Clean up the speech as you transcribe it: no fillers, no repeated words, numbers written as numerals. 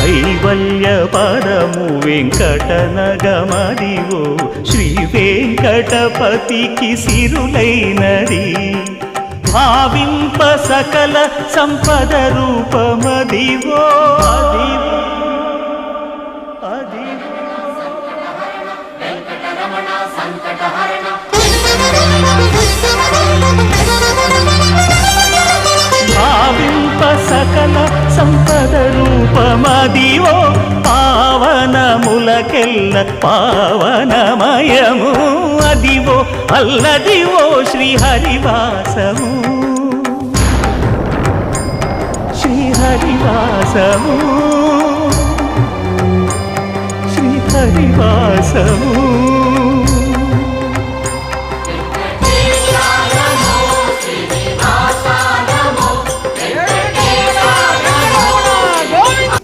కైవల్య పదము వెంకటనగమదివో శ్రీ వెంకటపతికి సిరులైనది భావింప సకల సంపద రూపమదివో అదివో భావింప సకల సంపద రూపమదివో పావనములకెల్ల పావనమయము అదివో అల్లదివో శ్రీహరివాసము శ్రీహరివాసము శ్రీహరివాసము